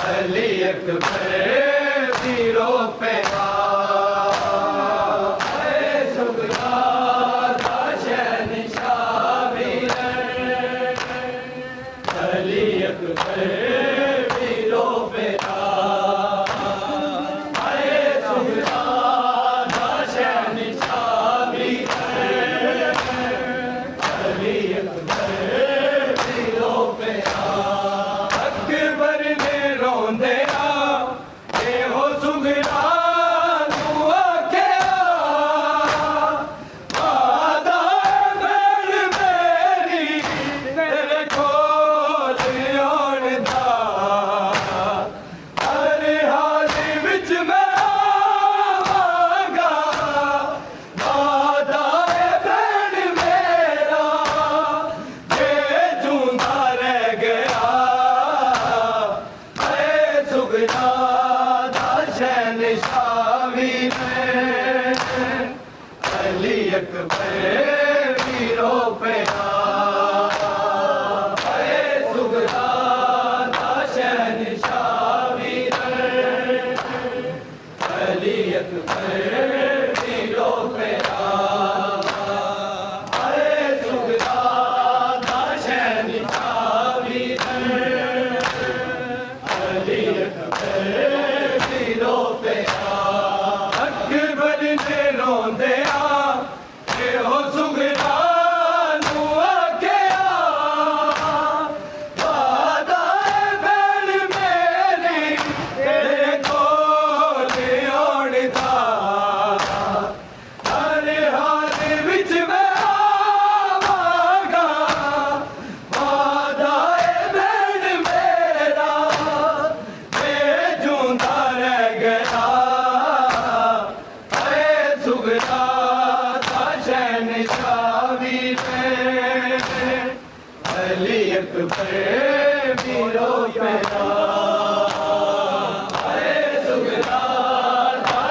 अली अकबर वीरों पे शहनशाह वीर अली अकबर वीरों पे शहनशाह वीर अली अकबर वीरों पे अकबर ने रोंदे हो सुगरा अली अकबर वीरों पे सुगरा शहनशाह वीर अली अकबर वीरों पे सुगरा शहनशाह वीर अली अकबर वीरों पे अकबर ने रोंदे हो सुगरा अली अकबर वीरों पे सुगरा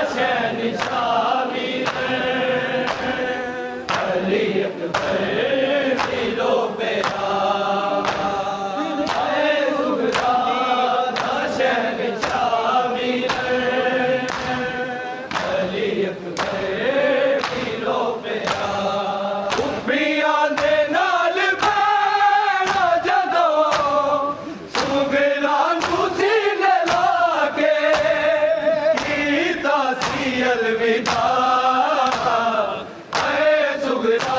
शहनशाह वीर अली अकबर वीरों पे सुगरा शहनशाह वीर अली अकबर वीरों पे अलविदा सुगरा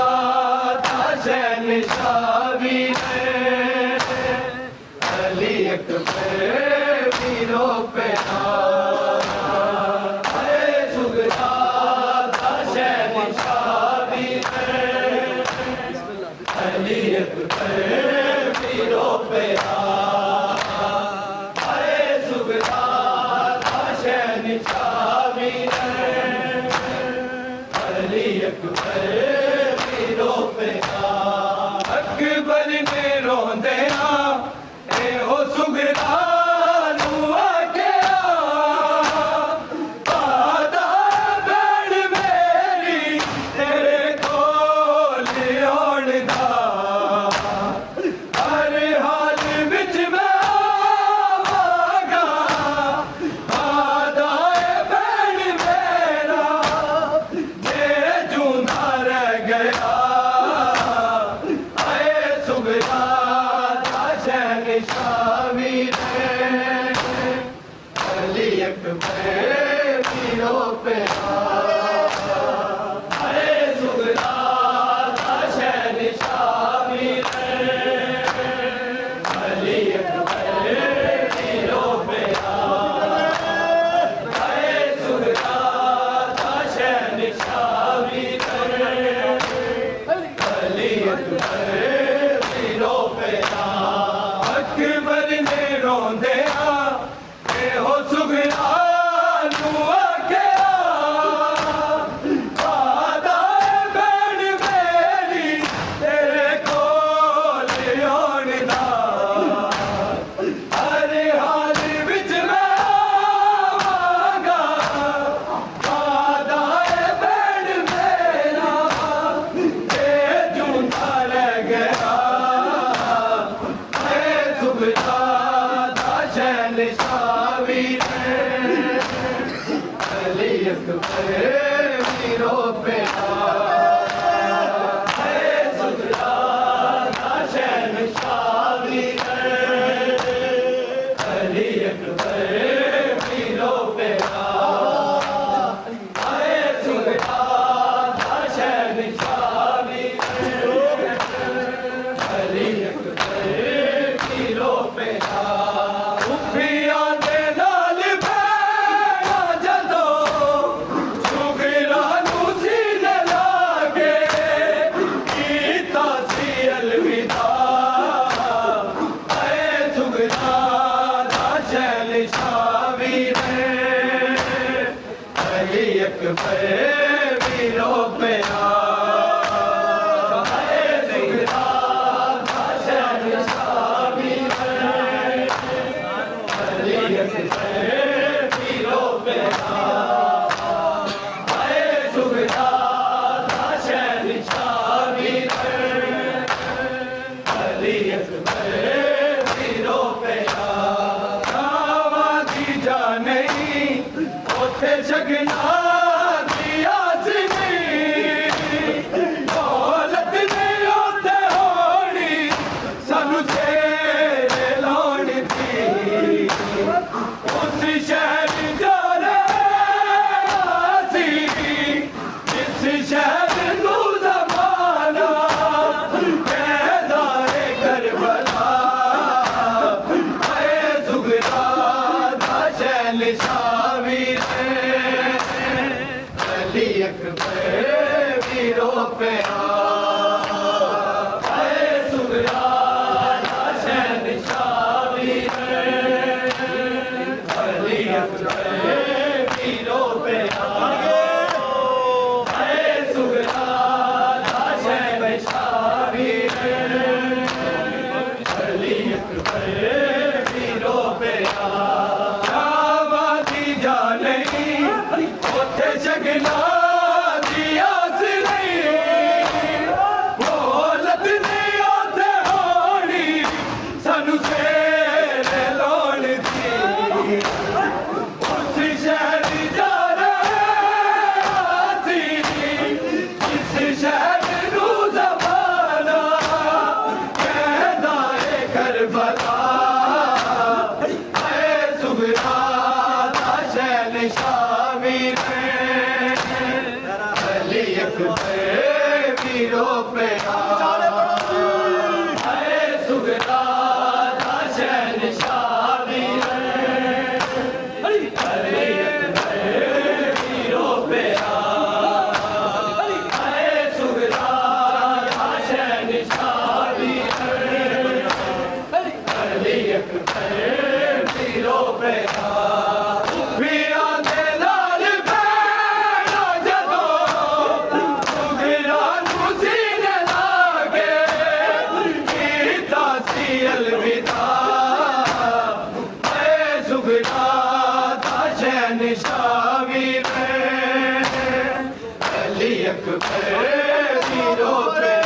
शहनशाह वीर अली अकबर वीरों पे सुगरा शहनशाह वीर अली अकबर वीरों पे सुगरा शहनशाह वीर अली अकबर वीरों पे अकबर ने रोंदे हो सुगरा अकबर वीरों पे जगना दिया दौलत ने उते होनी सानू तेरे लौट थी उस शहर जा रहे जिस शहर नू ज़माना कहदा है करबला ऐ सुगरा दा शहंशाह वीर अकबर वीरों पे सुगरा शहंशाह वीर अली अकबर वीरों पे सुगरा शहंशाह वीर अली अकबर वीरों पे आबादी जा नहीं उथे जगना वीरों पे सुगरा शहंशाह वीर वीरों पे सुगरा शहंशाह वीर अली अकबर वीरों पे शहंशाह वीर अली अकबर वीरों पे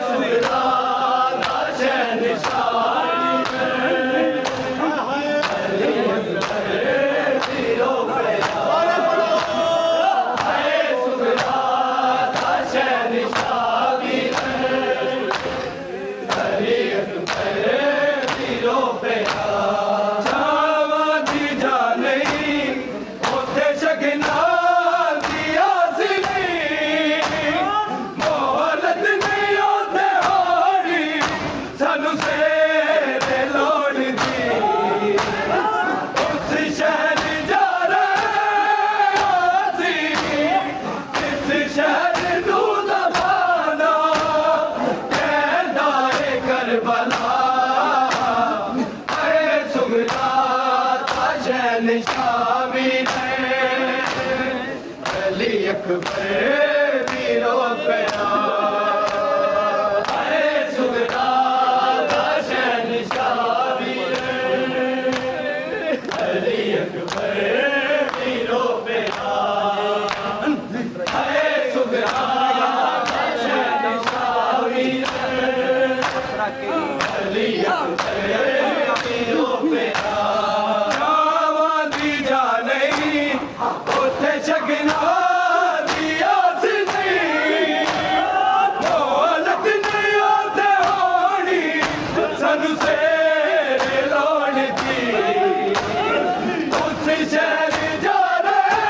सुगरा शहंशाह अली अकबर वीरों पे सुगरा शहंशाह वीर अली अकबर वीरों पे शहंशाह वीर अली अकबर वीरों पे सुगरा शहंशाह वीर अली अकबर वीरों पे सुगरा शहंशाह वीर अली अकबर वीरों पे जगना दिया दौलत ने उते होनी सानू तेरे लौट थी उस शहर जा रहे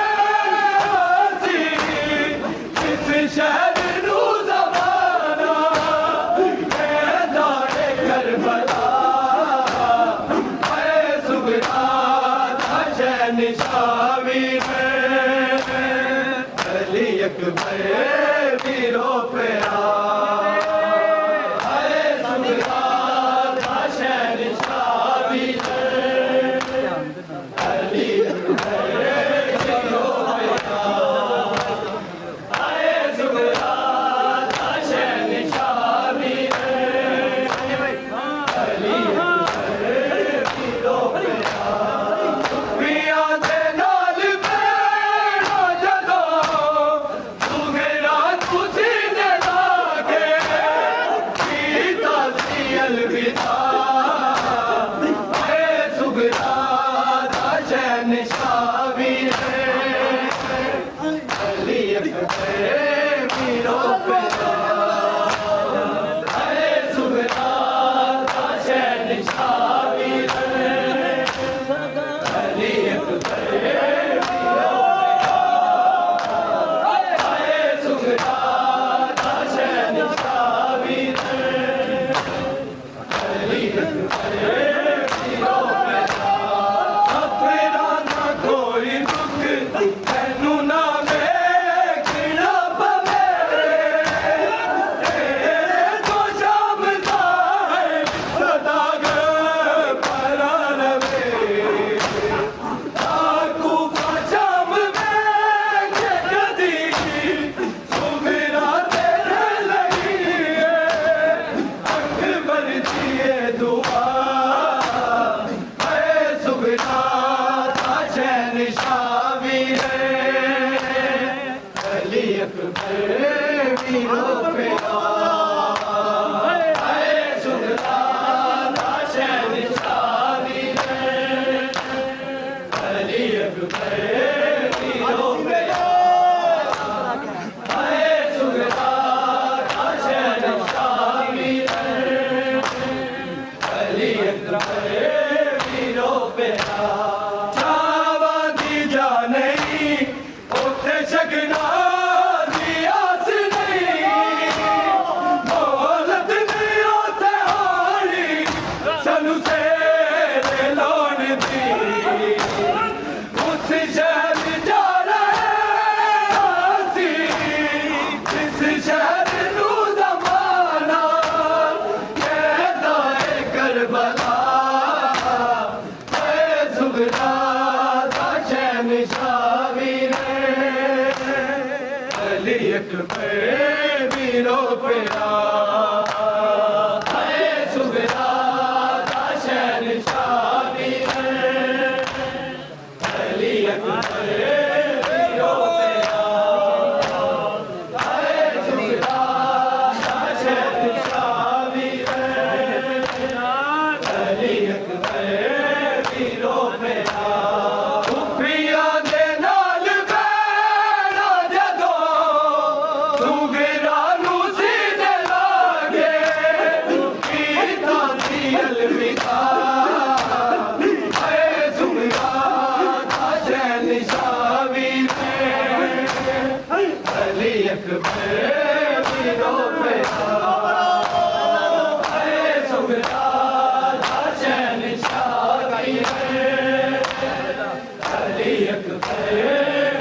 जिस शहर नू ज़माना कहदा है करबला ऐ सुगरा शहंशाह वीर अली अकबर वीरों पे सुगरा शहंशाह वीर अली अकबर वीरो प्यार वीरो प्यार सुगरा दा शहंशाह वीर अली अकबर वीरो प्यार सुगरा दा शहंशाह वीर अली अकबर वीरो प्यार उपिया दे नाल बैठा जदों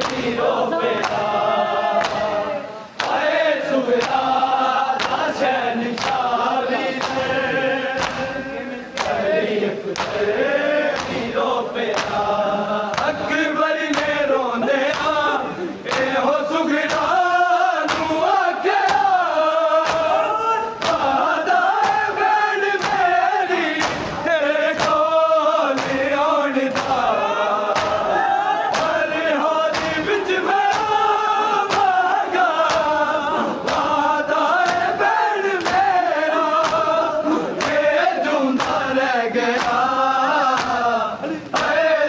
वीरो प्यार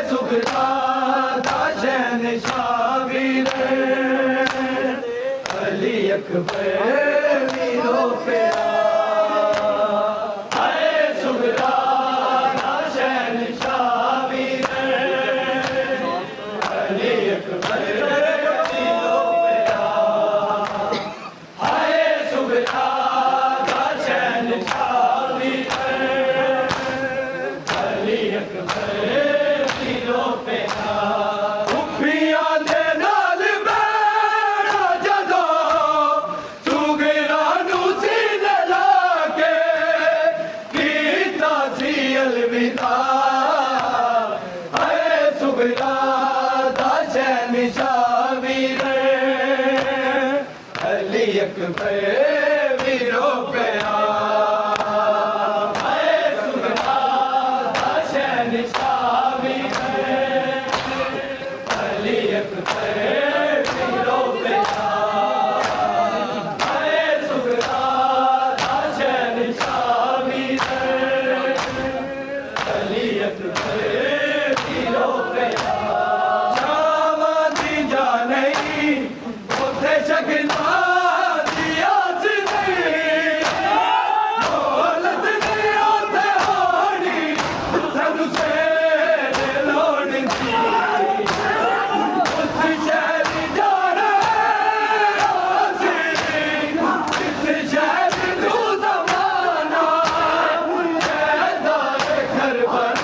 सुगरा दा शहंशाह वीर अली अकबर वीरो प्यार हाय सुगरा दा शहंशाह वीर अली अकबर वीरो प्यार उपिया दे नाल बैठा जदों अलविदा सुगरा दा शहंशाह वीर अली अकबर वीरो प्यार